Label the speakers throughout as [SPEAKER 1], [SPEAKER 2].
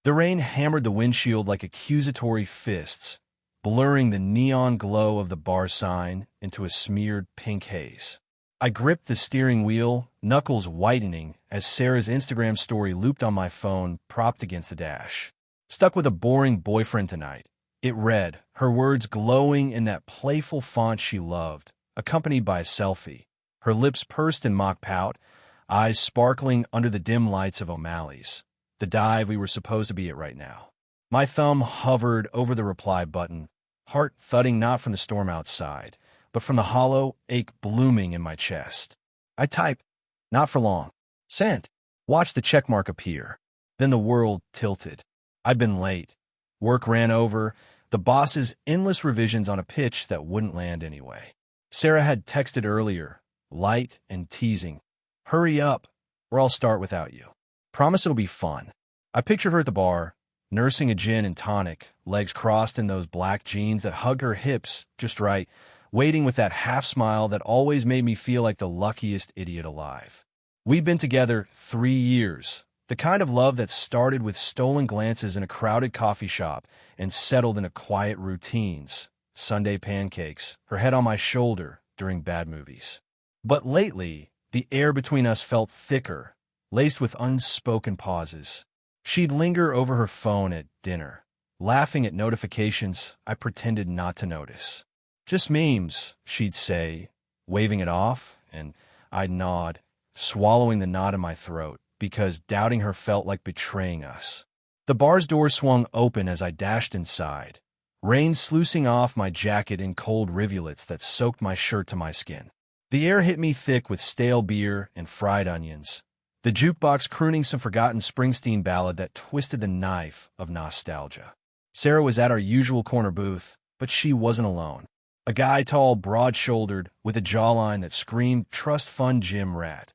[SPEAKER 1] The rain hammered the windshield like accusatory fists, blurring the neon glow of the bar sign into a smeared pink haze. I gripped the steering wheel, knuckles whitening as Sarah's Instagram story looped on my phone, propped against the dash. Stuck with a boring boyfriend tonight. It read, her words glowing in that playful font she loved, accompanied by a selfie. Her lips pursed in mock pout, eyes sparkling under the dim lights of O'Malley's, the dive we were supposed to be at right now. My thumb hovered over the reply button, heart thudding not from the storm outside, but from the hollow ache blooming in my chest. I type, not for long. Sent. Watch the checkmark appear. Then the world tilted. I'd been late. Work ran over, the boss's endless revisions on a pitch that wouldn't land anyway. Sarah had texted earlier, light and teasing. Hurry up, or I'll start without you. Promise it'll be fun. I pictured her at the bar, nursing a gin and tonic, legs crossed in those black jeans that hug her hips just right, waiting with that half smile that always made me feel like the luckiest idiot alive. We'd been together 3 years, the kind of love that started with stolen glances in a crowded coffee shop and settled into quiet routines, Sunday pancakes, her head on my shoulder during bad movies. But lately, the air between us felt thicker, laced with unspoken pauses. She'd linger over her phone at dinner, laughing at notifications I pretended not to notice. Just memes, she'd say, waving it off, and I'd nod, swallowing the knot in my throat, because doubting her felt like betraying us. The bar's door swung open as I dashed inside, rain sluicing off my jacket in cold rivulets that soaked my shirt to my skin. The air hit me thick with stale beer and fried onions, the jukebox crooning some forgotten Springsteen ballad that twisted the knife of nostalgia. Sarah was at our usual corner booth, but she wasn't alone. A guy tall, broad-shouldered, with a jawline that screamed trust fund gym rat,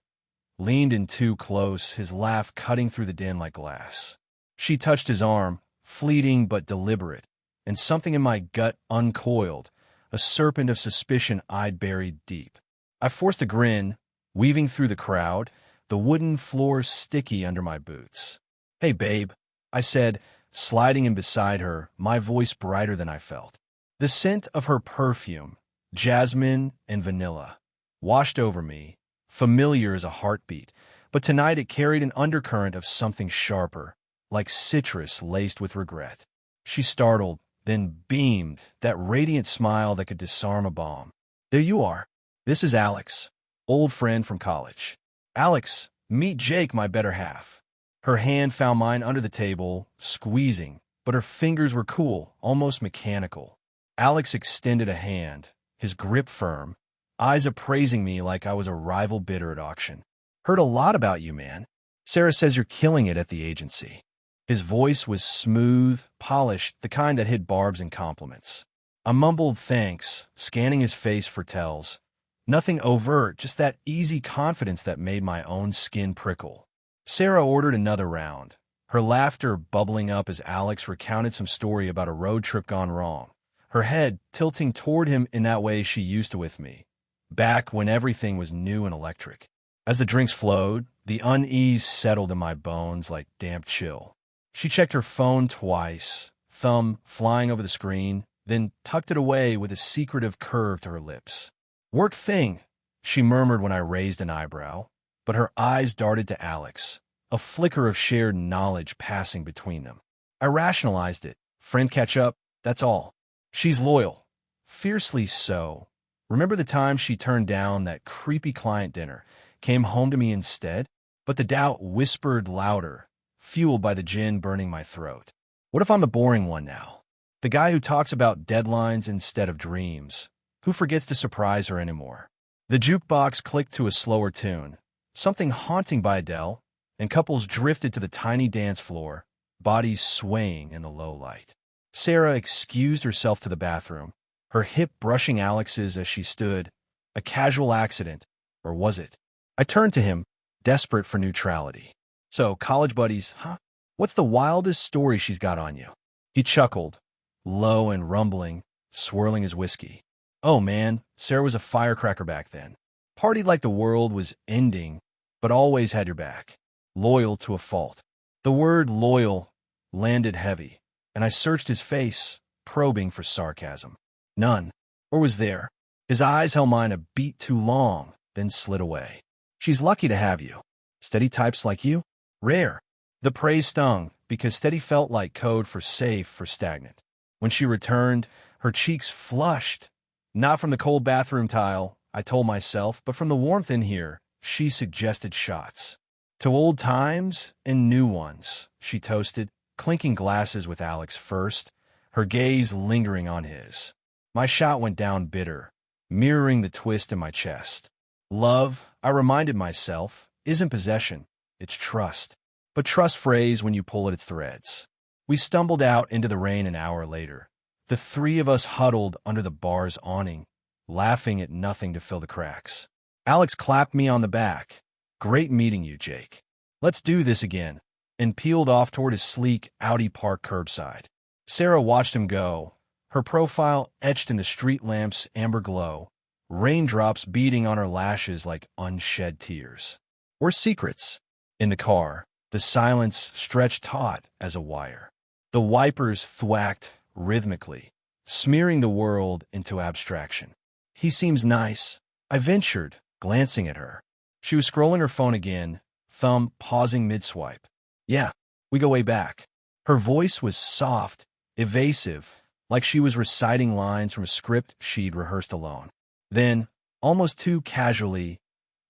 [SPEAKER 1] leaned in too close, his laugh cutting through the din like glass. She touched his arm, fleeting but deliberate, and something in my gut uncoiled, a serpent of suspicion I'd buried deep. I forced a grin, weaving through the crowd, the wooden floor sticky under my boots. Hey, babe, I said, sliding in beside her, my voice brighter than I felt. The scent of her perfume, jasmine and vanilla, washed over me, familiar as a heartbeat, but tonight it carried an undercurrent of something sharper, like citrus laced with regret. She startled, then beamed, that radiant smile that could disarm a bomb. There you are. This is Alex, old friend from college. Alex, meet Jake, my better half. Her hand found mine under the table, squeezing, but her fingers were cool, almost mechanical. Alex extended a hand, his grip firm, eyes appraising me like I was a rival bidder at auction. Heard a lot about you, man. Sarah says you're killing it at the agency. His voice was smooth, polished, the kind that hid barbs and compliments. I mumbled thanks, scanning his face for tells. Nothing overt, just that easy confidence that made my own skin prickle. Sarah ordered another round, her laughter bubbling up as Alex recounted some story about a road trip gone wrong, her head tilting toward him in that way she used to with me, back when everything was new and electric. As the drinks flowed, the unease settled in my bones like damp chill. She checked her phone twice, thumb flying over the screen, then tucked it away with a secretive curve to her lips. Work thing, she murmured when I raised an eyebrow, but her eyes darted to Alex, a flicker of shared knowledge passing between them. I rationalized it. Friend catch up, that's all. She's loyal. Fiercely so. Remember the time she turned down that creepy client dinner, came home to me instead? But the doubt whispered louder, fueled by the gin burning my throat. What if I'm the boring one now? The guy who talks about deadlines instead of dreams, who forgets to surprise her anymore. The jukebox clicked to a slower tune, something haunting by Adele, and couples drifted to the tiny dance floor, bodies swaying in the low light. Sarah excused herself to the bathroom, her hip brushing Alex's as she stood. A casual accident, or was it? I turned to him, desperate for neutrality. So, college buddies, huh? What's the wildest story she's got on you? He chuckled, low and rumbling, swirling his whiskey. Oh man, Sarah was a firecracker back then. Partied like the world was ending, but always had your back. Loyal to a fault. The word loyal landed heavy, and I searched his face, probing for sarcasm. None. Or was there? His eyes held mine a beat too long, then slid away. She's lucky to have you. Steady types like you? Rare. The praise stung, because steady felt like code for safe for stagnant. When she returned, her cheeks flushed. Not from the cold bathroom tile, I told myself, but from the warmth in here. She suggested shots. To old times and new ones, she toasted, clinking glasses with Alex first, her gaze lingering on his. My shot went down bitter, mirroring the twist in my chest. Love, I reminded myself, isn't possession, it's trust. But trust frays when you pull at its threads. We stumbled out into the rain an hour later, the three of us huddled under the bar's awning, laughing at nothing to fill the cracks. Alex clapped me on the back. Great meeting you, Jake. Let's do this again, and peeled off toward his sleek Audi Park curbside. Sarah watched him go, her profile etched in the street lamp's amber glow, raindrops beating on her lashes like unshed tears. Or secrets. In the car, the silence stretched taut as a wire. The wipers thwacked rhythmically, smearing the world into abstraction. He seems nice, I ventured, glancing at her. She was scrolling her phone again, thumb pausing mid-swipe. Yeah, we go way back. Her voice was soft, evasive, like she was reciting lines from a script she'd rehearsed alone. Then, almost too casually,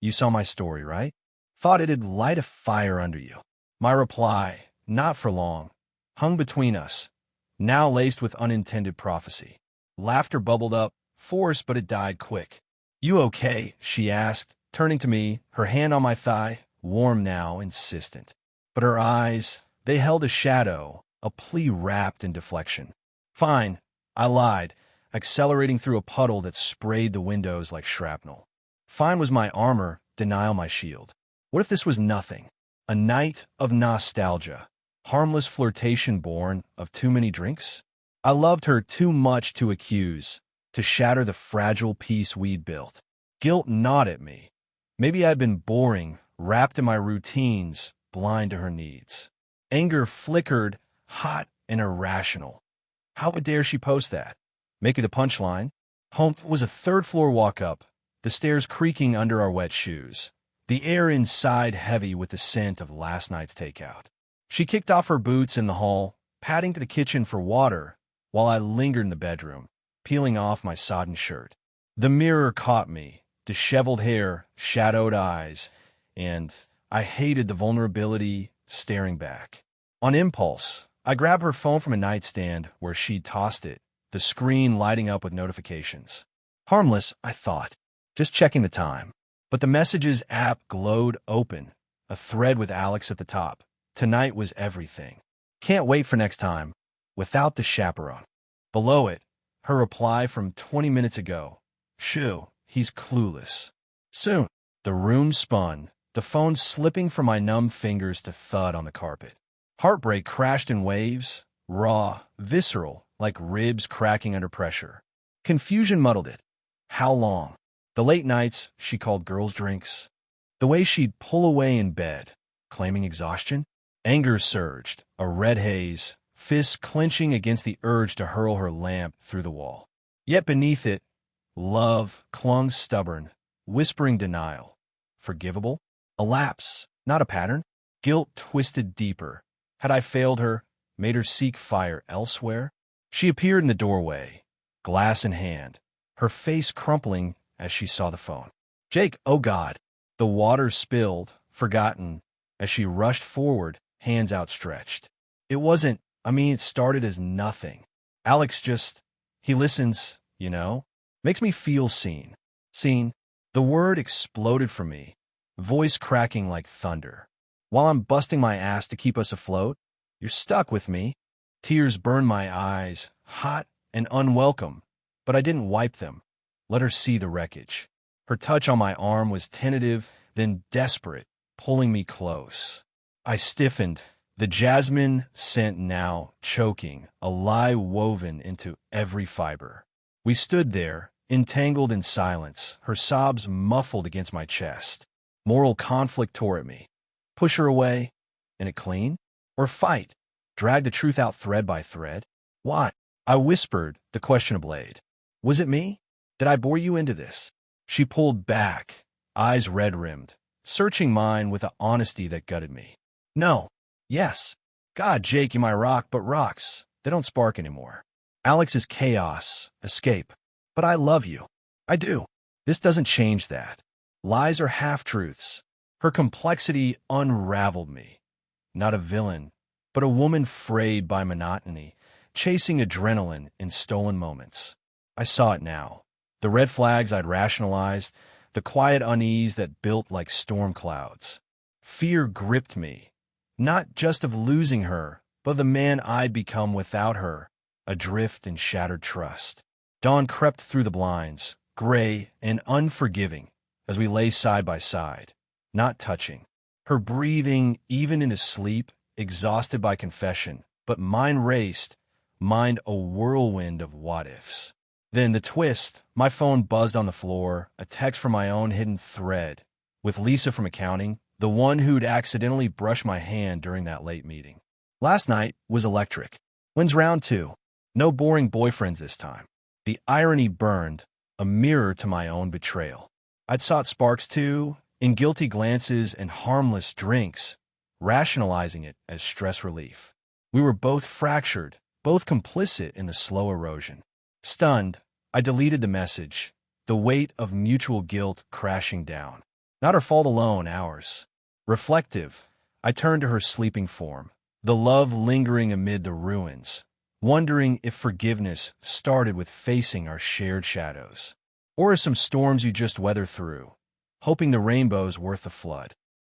[SPEAKER 1] you saw my story, right? Thought it'd light a fire under you. My reply, not for long, hung between us, now laced with unintended prophecy. Laughter bubbled up, forced, but it died quick. You okay? She asked, turning to me, her hand on my thigh, warm now, insistent. But her eyes, they held a shadow, a plea wrapped in deflection. Fine, I lied, accelerating through a puddle that sprayed the windows like shrapnel. Fine was my armor, denial my shield. What if this was nothing? A night of nostalgia, harmless flirtation born of too many drinks? I loved her too much to accuse, to shatter the fragile peace we'd built. Guilt gnawed at me. Maybe I'd been boring, wrapped in my routines, blind to her needs. Anger flickered, hot and irrational. How dare she post that? Make it the punchline. Home was a third-floor walk-up, the stairs creaking under our wet shoes, the air inside heavy with the scent of last night's takeout. She kicked off her boots in the hall, padding to the kitchen for water, while I lingered in the bedroom, peeling off my sodden shirt. The mirror caught me, disheveled hair, shadowed eyes, and I hated the vulnerability staring back. On impulse, I grabbed her phone from a nightstand where she'd tossed it, the screen lighting up with notifications. Harmless, I thought, just checking the time. But the Messages app glowed open, a thread with Alex at the top. Tonight was everything. Can't wait for next time. Without the chaperone. Below it, her reply from 20 minutes ago. Shoo, he's clueless. Soon, the room spun, the phone slipping from my numb fingers to thud on the carpet. Heartbreak crashed in waves, raw, visceral, like ribs cracking under pressure. Confusion muddled it. How long? The late nights she called girls' drinks. The way she'd pull away in bed, claiming exhaustion. Anger surged, a red haze, fists clenching against the urge to hurl her lamp through the wall. Yet beneath it, love clung stubborn, whispering denial. Forgivable? A lapse, not a pattern. Guilt twisted deeper. Had I failed her, made her seek fire elsewhere? She appeared in the doorway, glass in hand, her face crumpling as she saw the phone. Jake, oh God. The water spilled, forgotten, as she rushed forward, hands outstretched. It wasn't, it started as nothing. Alex he listens, makes me feel seen. Seen. The word exploded from me, voice cracking like thunder. While I'm busting my ass to keep us afloat, you're stuck with me. Tears burned my eyes, hot and unwelcome, but I didn't wipe them. Let her see the wreckage. Her touch on my arm was tentative, then desperate, pulling me close. I stiffened, the jasmine scent now choking, a lie woven into every fiber. We stood there, entangled in silence, her sobs muffled against my chest. Moral conflict tore at me. Push her away, and it clean? Or fight, drag the truth out thread by thread. Why? I whispered, the question ablaze. Was it me? Did I bore you into this? She pulled back, eyes red-rimmed, searching mine with an honesty that gutted me. No. Yes. God, Jake, you might rock, but rocks, they don't spark anymore. Alex is chaos, escape. But I love you. I do. This doesn't change that. Lies are half-truths. Her complexity unraveled me. Not a villain, but a woman frayed by monotony, chasing adrenaline in stolen moments. I saw it now. The red flags I'd rationalized, the quiet unease that built like storm clouds. Fear gripped me, not just of losing her, but the man I'd become without her, adrift in shattered trust. Dawn crept through the blinds, gray and unforgiving, as we lay side by side, not touching. Her breathing, even in his sleep, exhausted by confession, but mine raced, mine a whirlwind of what-ifs. Then the twist, my phone buzzed on the floor, a text from my own hidden thread, with Lisa from accounting, the one who'd accidentally brushed my hand during that late meeting. Last night was electric. When's round 2? No boring boyfriends this time. The irony burned, a mirror to my own betrayal. I'd sought sparks too, in guilty glances and harmless drinks, rationalizing it as stress relief. We were both fractured, both complicit in the slow erosion. Stunned, I deleted the message, the weight of mutual guilt crashing down. Not her fault alone, ours. Reflective, I turned to her sleeping form, the love lingering amid the ruins, wondering if forgiveness started with facing our shared shadows, or some storms you just weather through, hoping the rainbow's worth the flood.